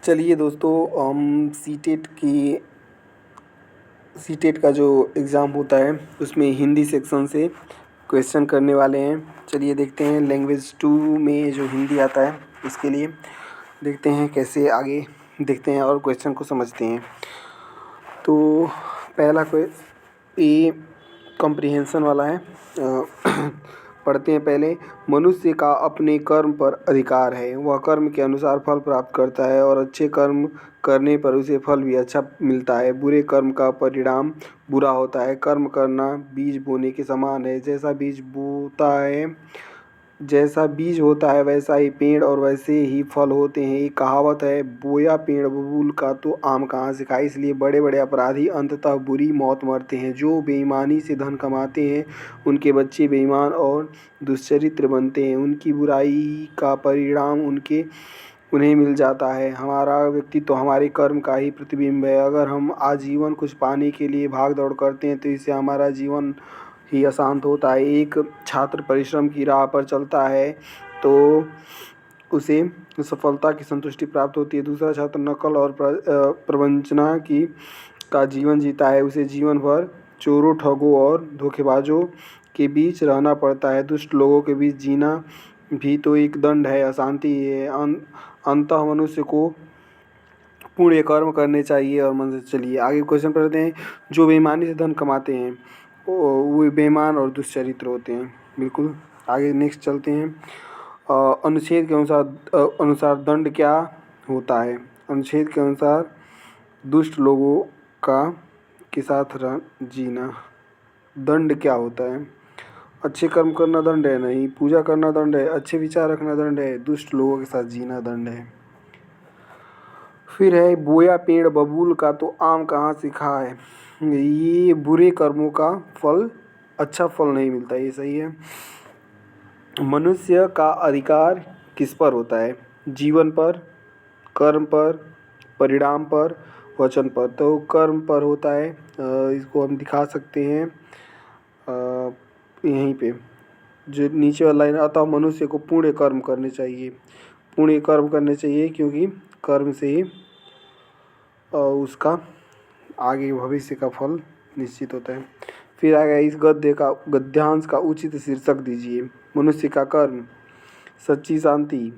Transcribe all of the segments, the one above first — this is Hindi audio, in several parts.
चलिए दोस्तों, हम सीटेट का जो एग्ज़ाम होता है उसमें हिंदी सेक्शन से क्वेश्चन करने वाले हैं। चलिए देखते हैं लैंग्वेज 2 में जो हिंदी आता है इसके लिए देखते हैं कैसे आगे देखते हैं और क्वेश्चन को समझते हैं। तो पहला ये कॉम्प्रिहेंशन वाला है। पढ़ते हैं पहले। मनुष्य का अपने कर्म पर अधिकार है, वह कर्म के अनुसार फल प्राप्त करता है और अच्छे कर्म करने पर उसे फल भी अच्छा मिलता है। बुरे कर्म का परिणाम बुरा होता है। कर्म करना बीज बोने के समान है। जैसा बीज होता है वैसा ही पेड़ और वैसे ही फल होते हैं। एक कहावत है, बोया पेड़ बबूल का तो आम कहाँ से खाए। इसलिए बड़े बड़े अपराधी अंततः बुरी मौत मरते हैं। जो बेईमानी से धन कमाते हैं उनके बच्चे बेईमान और दुष्चरित्र बनते हैं। उनकी बुराई का परिणाम उन्हें मिल जाता है। हमारा व्यक्तित्व हमारे कर्म का ही प्रतिबिंब है। अगर हम आजीवन कुछ पाने के लिए भाग दौड़ करते हैं तो इससे हमारा जीवन ही अशांत होता है। एक छात्र परिश्रम की राह पर चलता है तो उसे सफलता की संतुष्टि प्राप्त होती है। दूसरा छात्र नकल और प्रवंचना का जीवन जीता है। उसे जीवन भर चोरों, ठगों और धोखेबाजों के बीच रहना पड़ता है। दुष्ट लोगों के बीच जीना भी तो एक दंड है, अशांति है। अंततः मनुष्य को पुण्य कर्म करने चाहिए और मन से चलिए आगे क्वेश्चन पढ़ते हैं। जो बेईमानी से धन कमाते हैं वो बेईमान और दुष्चरित्र होते हैं। बिल्कुल आगे नेक्स्ट चलते हैं। अनुच्छेद के अनुसार दंड क्या होता है। अनुच्छेद के अनुसार दुष्ट लोगों के साथ जीना। दंड क्या होता है। अच्छे कर्म करना दंड है नहीं, पूजा करना दंड है, अच्छे विचार रखना दंड है, दुष्ट लोगों के साथ जीना दंड है। फिर है, बोया पेड़ बबूल का तो आम कहाँ से खाए। ये बुरे कर्मों का फल अच्छा फल नहीं मिलता, ये सही है। मनुष्य का अधिकार किस पर होता है। जीवन पर, कर्म पर, परिणाम पर, वचन पर। तो कर्म पर होता है। इसको हम दिखा सकते हैं यहीं पे जो नीचे वाला लाइन। अतः मनुष्य को पुण्य कर्म करने चाहिए। पुण्य कर्म करने चाहिए क्योंकि कर्म से ही उसका आगे भविष्य का फल निश्चित होता है। फिर आगे इस गद्यांश का उचित शीर्षक दीजिए। मनुष्य का कर्म, सच्ची शांति,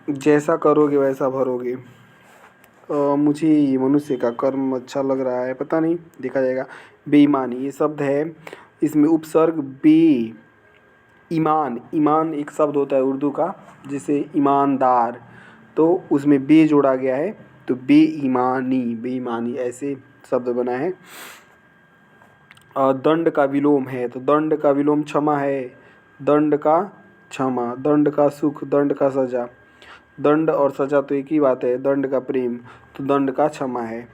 जैसा करोगे वैसा भरोगे। मुझे मनुष्य का कर्म अच्छा लग रहा है, पता नहीं, देखा जाएगा। बेईमानी ये शब्द है, इसमें उपसर्ग बे, ईमान एक शब्द होता है उर्दू का, जैसे ईमानदार, तो उसमें बे जोड़ा गया है तो बेईमानी ऐसे शब्द बना है। दंड का विलोम है तो दंड का विलोम क्षमा है। दंड का क्षमा, दंड का सुख, दंड का सजा। दंड और सजा तो एक ही बात है। दंड का प्रेम तो दंड का क्षमा है।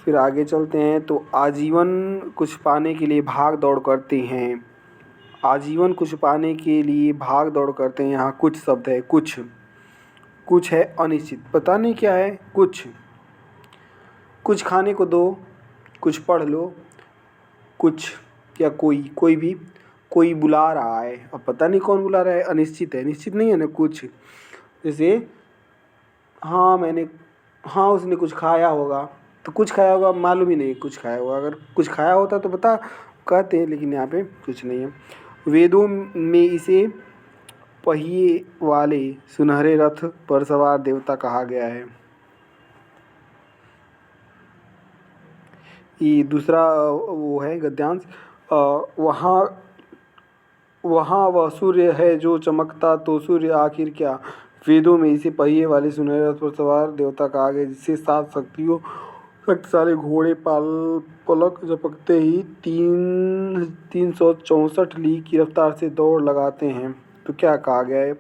फिर आगे चलते हैं। तो आजीवन कुछ पाने के लिए भाग दौड़ करते हैं। आजीवन कुछ पाने के लिए भाग दौड़ करते हैं। यहाँ कुछ शब्द है। कुछ है अनिश्चित, पता नहीं क्या है। कुछ खाने को दो, कुछ पढ़ लो, कुछ या कोई भी, कोई बुला रहा है, अब पता नहीं कौन बुला रहा है, अनिश्चित है, निश्चित नहीं है ना। कुछ जैसे हाँ उसने कुछ खाया होगा, तो कुछ खाया होगा मालूम ही नहीं कुछ खाया होगा। अगर कुछ खाया होता तो बता कहते हैं, लेकिन यहाँ पे कुछ नहीं है। वेदों में इसे पहिए वाले सुनहरे रथ पर सवार देवता कहा गया है। ये दूसरा वो है गद्यांश। वहाँ वह सूर्य है जो चमकता, तो सूर्य आखिर क्या। वेदों में इसे पहिए वाले सुनहरे रथ पर सवार देवता कहा गया, जिससे 7 शक्तिशाली घोड़े पलक झपकते ही 364 लीग की रफ्तार से दौड़ लगाते हैं। तो क्या कहा गया है।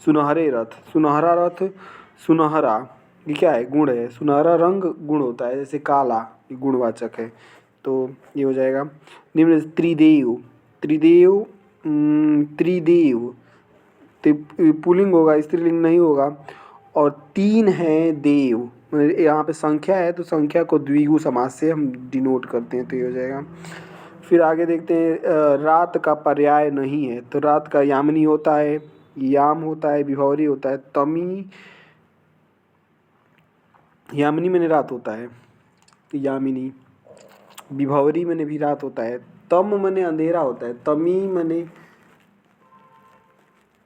सुनहरे रथ, सुनहरा रथ, सुनहरा ये क्या है, गुण है। सुनहरा रंग गुण होता है, जैसे काला ये गुणवाचक है, तो ये हो जाएगा। निम्न त्रिदेव पुल्लिंग होगा, स्त्रीलिंग नहीं होगा। और 3 है देव, मतलब यहाँ पे संख्या है तो संख्या को द्विगु समास से हम डिनोट करते हैं, तो ये हो जाएगा। फिर आगे देखते हैं। रात का पर्याय नहीं है, तो रात का यामिनी होता है। याम होता है, विभवरी होता है, तमी, यामिनी मैंने रात होता है, यामिनी, विभवरी मैंने भी रात होता है, तम मैंने अंधेरा होता है, तमी मैंने,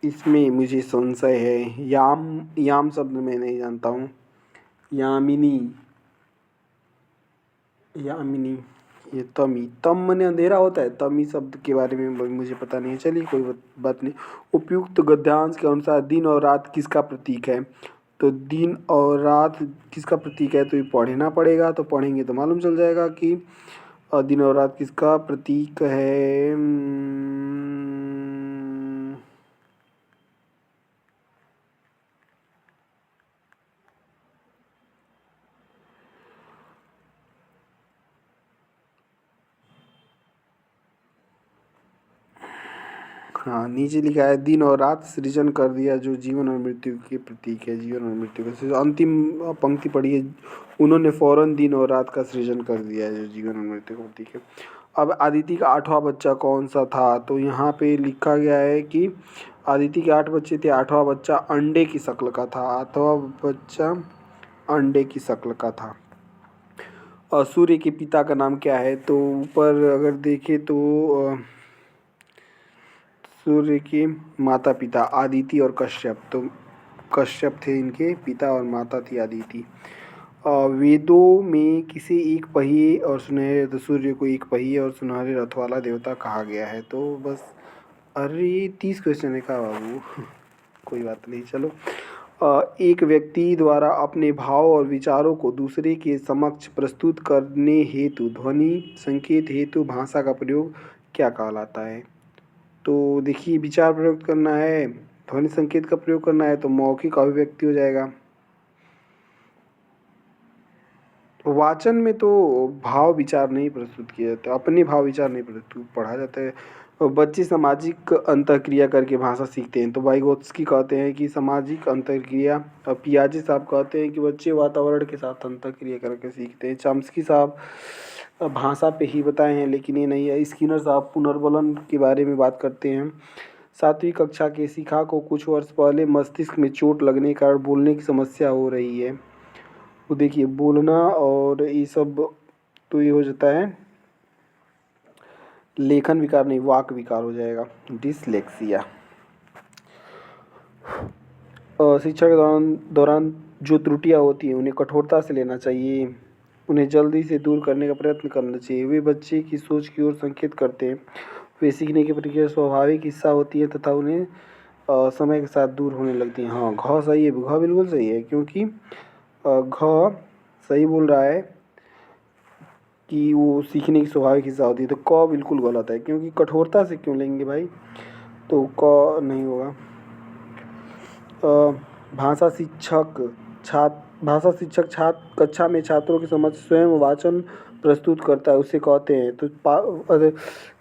इसमें मुझे संशय है। याम, याम शब्द मैं नहीं जानता हूँ। यामिनी, यामिनी, ये तमी, तम मैंने अंधेरा होता है, तमी शब्द के बारे में मुझे पता नहीं है। चलिए कोई बात नहीं। उपयुक्त गद्यांश के अनुसार दिन और रात किसका प्रतीक है? तो दिन और रात किसका प्रतीक है, तो ये पढ़ना पड़ेगा, तो पढ़ेंगे तो मालूम चल जाएगा कि दिन और रात किसका प्रतीक है। हाँ, नीचे लिखा है दिन और रात सृजन कर दिया जो जीवन और मृत्यु के प्रतीक है। जीवन और मृत्यु का अंतिम पंक्ति पढ़ी है, उन्होंने फौरन दिन और रात का सृजन कर दिया है जो जीवन और मृत्यु का प्रतीक है। अब अदिति का 8वां बच्चा कौन सा था? तो यहाँ पे लिखा गया है कि अदिति के 8 बच्चे थे, 8वां बच्चा अंडे की शक्ल का था, 8वां बच्चा अंडे की शक्ल का था। और सूर्य के पिता का नाम क्या है? तो ऊपर अगर देखें तो सूर्य के माता पिता आदिति और कश्यप, तो कश्यप थे इनके पिता और माता थी आदिति। वेदों में किसे एक पहिए और सुनहरे, तो सूर्य को एक पहिए और सुनहरे रथ वाला देवता कहा गया है। तो बस, अरे 30 क्वेश्चन है का बाबू कोई बात नहीं, चलो। एक व्यक्ति द्वारा अपने भाव और विचारों को दूसरे के समक्ष प्रस्तुत करने हेतु ध्वनि संकेत हेतु भाषा का प्रयोग क्या कहलाता है? तो देखिए, विचार प्रयोग करना है, ध्वनि संकेत का प्रयोग करना है, तो मौखिक अभिव्यक्ति हो जाएगा। वाचन में तो भाव विचार नहीं प्रस्तुत किया जाता, अपने भाव विचार नहीं प्रस्तुत पढ़ा जाता है। और बच्चे सामाजिक अंतःक्रिया करके भाषा सीखते हैं, तो वाइगोत्स्की कहते हैं कि सामाजिक अंतःक्रिया, और पियाजे साहब कहते हैं कि बच्चे वातावरण के साथ अंतःक्रिया करके सीखते हैं। चॉम्स्की साहब भाषा पे ही बताए हैं, लेकिन ये नहीं है। स्किनर साहब पुनर्बलन के बारे में बात करते हैं। 7वीं कक्षा के शिखा को कुछ वर्ष पहले मस्तिष्क में चोट लगने के कारण बोलने की समस्या हो रही है। तो देखिए, बोलना और ये सब, तो ये हो जाता है लेखन विकार नहीं, वाक विकार हो जाएगा, डिसलेक्सिया। शिक्षा के दौरान जो त्रुटियां होती हैं उन्हें कठोरता से लेना चाहिए, उन्हें जल्दी से दूर करने का प्रयत्न करना चाहिए। वे बच्चे की सोच की ओर संकेत करते हैं, वे सीखने की प्रक्रिया स्वाभाविक हिस्सा होती है तथा उन्हें समय के साथ दूर होने लगती हैं। हाँ, घ सही है, घ बिल्कुल सही है, क्योंकि घ सही बोल रहा है कि वो सीखने की स्वाभाविक हिस्सा होती है। तो क बिल्कुल गलत है, क्योंकि कठोरता से क्यों लेंगे भाई, तो क नहीं होगा। भाषा शिक्षक छात्र कक्षा में छात्रों के समक्ष स्वयं वाचन प्रस्तुत करता है, उसे कहते हैं। तो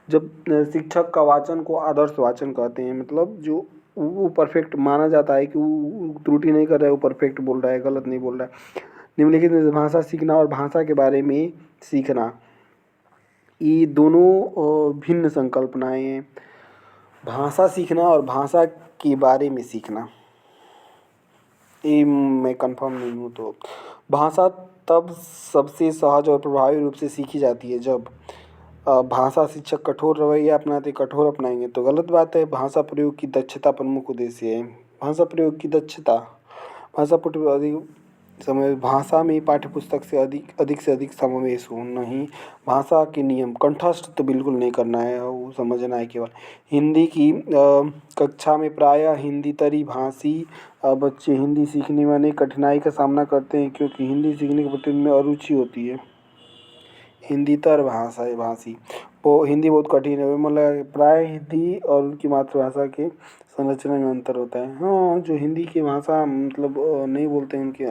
जब शिक्षक का वाचन को आदर्श वाचन कहते हैं, मतलब जो वो परफेक्ट माना जाता है कि वो त्रुटि नहीं कर रहा है, वो परफेक्ट बोल रहा है, गलत नहीं बोल रहा है। निम्नलिखित में भाषा सीखना और भाषा के बारे में सीखना, ये दोनों भिन्न संकल्पनाएं हैं। भाषा सीखना और भाषा के बारे में सीखना, ये मैं कंफर्म नहीं हूँ। तो भाषा तब सबसे सहज और प्रभावी रूप से सीखी जाती है जब भाषा शिक्षक कठोर रवैया अपनाते, कठोर अपनाएंगे तो गलत बात है। भाषा प्रयोग की दक्षता प्रमुख उद्देश्य है। भाषा प्रयोग की दक्षता, भाषा प्रयोग अधिक समय, भाषा में पाठ्यपुस्तक से अधिक से अधिक समावेश हो, नहीं भाषा के नियम, कंठस्थ तो बिल्कुल नहीं करना है, वो समझना है केवल। हिंदी की कक्षा में प्रायः हिंदीतरी भाषी बच्चे हिंदी सीखने में अनेक कठिनाई का सामना करते हैं, क्योंकि हिंदी सीखने के प्रति उनमें अरुचि होती है। हिंदीतर भाषा है भाषी, वो हिंदी बहुत कठिन है, मतलब प्राय हिंदी और उनकी मातृभाषा के संरचना में अंतर होता है। हाँ, जो हिंदी की भाषा मतलब नहीं बोलते हैं, उनके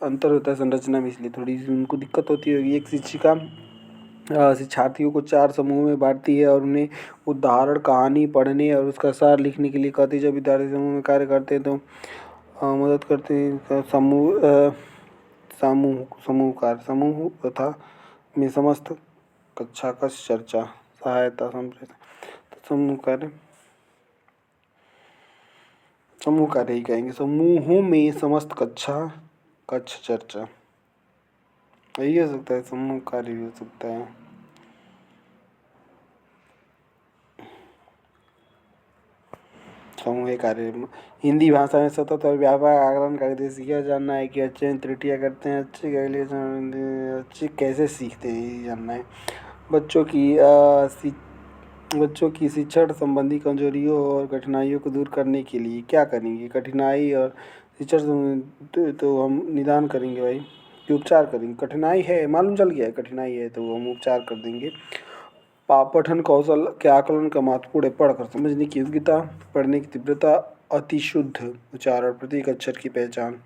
अंतर होता है संरचना में, इसलिए थोड़ी सी उनको दिक्कत होती होगी। एक शिक्षिका शिक्षार्थियों को 4 समूह में बांटती है और उन्हें उदाहरण कहानी पढ़ने और उसका सार लिखने के लिए कहती है। जब विद्यार्थी समूह में कार्य करते हैं तो मदद करते हैं। समूह तथा में समस्त कक्षा का चर्चा, सहायता, संप्रेषण, समूह कार्य। समूह कार्य ही कहेंगे। समूहों में समस्त कक्षा कक्ष चर्चा यही हो सकता है, समूह कार्य भी हो सकता है। समूह कार्य हिंदी भाषा में सतत और व्यापक आकलन करके सीखा जानना है कि अच्छे त्रुटियाँ करते हैं, अच्छे के लिए अच्छे कैसे सीखते हैं ये जानना है। बच्चों की शिक्षण संबंधी कमजोरियों और कठिनाइयों को दूर करने के लिए क्या करेंगे? कठिनाई और शिक्षण तो हम निदान करेंगे भाई, कि उपचार करेंगे। कठिनाई है, मालूम चल गया है कठिनाई है, तो हम उपचार कर देंगे। पठन कौशल के आकलन का महत्वपूर्ण है। पढ़कर समझने की योग्यता, पढ़ने की तीव्रता, अतिशुद्ध उच्चारण, प्रत्येक अक्षर की पहचान।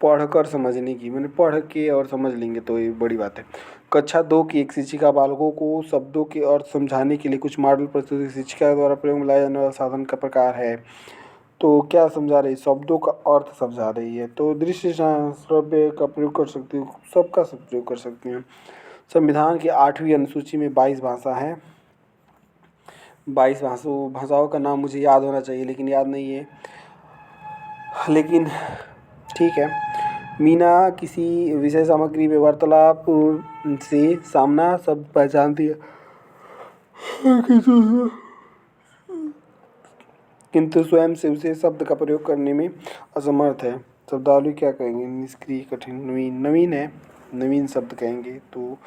पढ़कर समझने की मैंने पढ़ के और समझ लेंगे तो ये बड़ी बात है। कक्षा 2 की एक शिक्षिका बालकों को शब्दों के अर्थ समझाने के लिए कुछ मॉडल प्रस्तुत शिक्षिका द्वारा प्रयोग में लाए जाने वाला साधन का प्रकार है। तो क्या समझा रही? शब्दों का अर्थ समझा रही है। तो दृश्य श्रव्य का प्रयोग कर सकती हूँ, सबका सब प्रयोग कर सकती हैं। संविधान की 8वीं अनुसूची में 22 भाषा है। 22 भाषाओं का नाम मुझे याद होना चाहिए, लेकिन याद नहीं है। लेकिन ठीक है। मीना किसी विषय सामग्री में वार्तालाप से सामना शब्द पहचानती है, किंतु स्वयं से उसे शब्द का प्रयोग करने में असमर्थ है। शब्दावली क्या कहेंगे? निष्क्रिय, कठिन, नवीन। नवीन है, नवीन शब्द कहेंगे तो,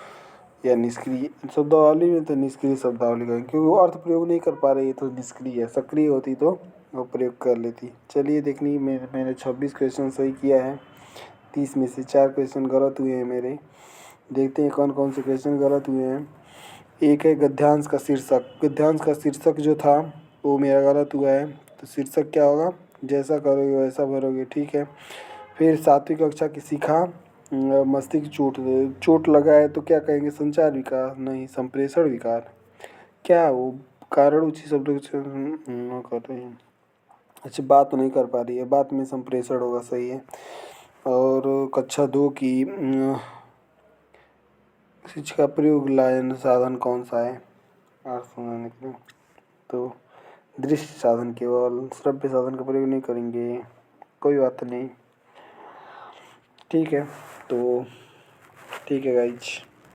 या निष्क्रिय। शब्दावली में तो निष्क्रिय शब्दावली कहेंगे, क्योंकि वो अर्थ प्रयोग नहीं कर पा रही है तो निष्क्रिय है। सक्रिय होती तो वो प्रयोग कर लेती। चलिए देखनी, मैंने 26 क्वेश्चन सही किया है, 30 में से 4 क्वेश्चन गलत हुए हैं मेरे। देखते हैं कौन कौन से क्वेश्चन गलत हुए हैं। एक है गद्यांश का शीर्षक। गद्यांश का शीर्षक जो था वो मेरा गलत हुआ है, तो शीर्षक क्या होगा? जैसा करोगे वैसा भरोगे, ठीक है। फिर 7वीं कक्षा की शिखा मस्तिष्क चोट लगा है तो क्या कहेंगे? संचार विकार नहीं, संप्रेषण विकार। क्या वो कारण उचित शब्दों कर रही है? अच्छा, बात तो नहीं कर पा रही है, बात में संप्रेषण होगा, सही है। और कक्षा 2 की शिक्षा प्रयोग लायन साधन कौन सा है अर्थ सुनाने के लिए? तो दृश्य साधन, केवल श्रव्य साधन का प्रयोग नहीं करेंगे, कोई बात नहीं। ठीक है, तो ठीक है गाइज।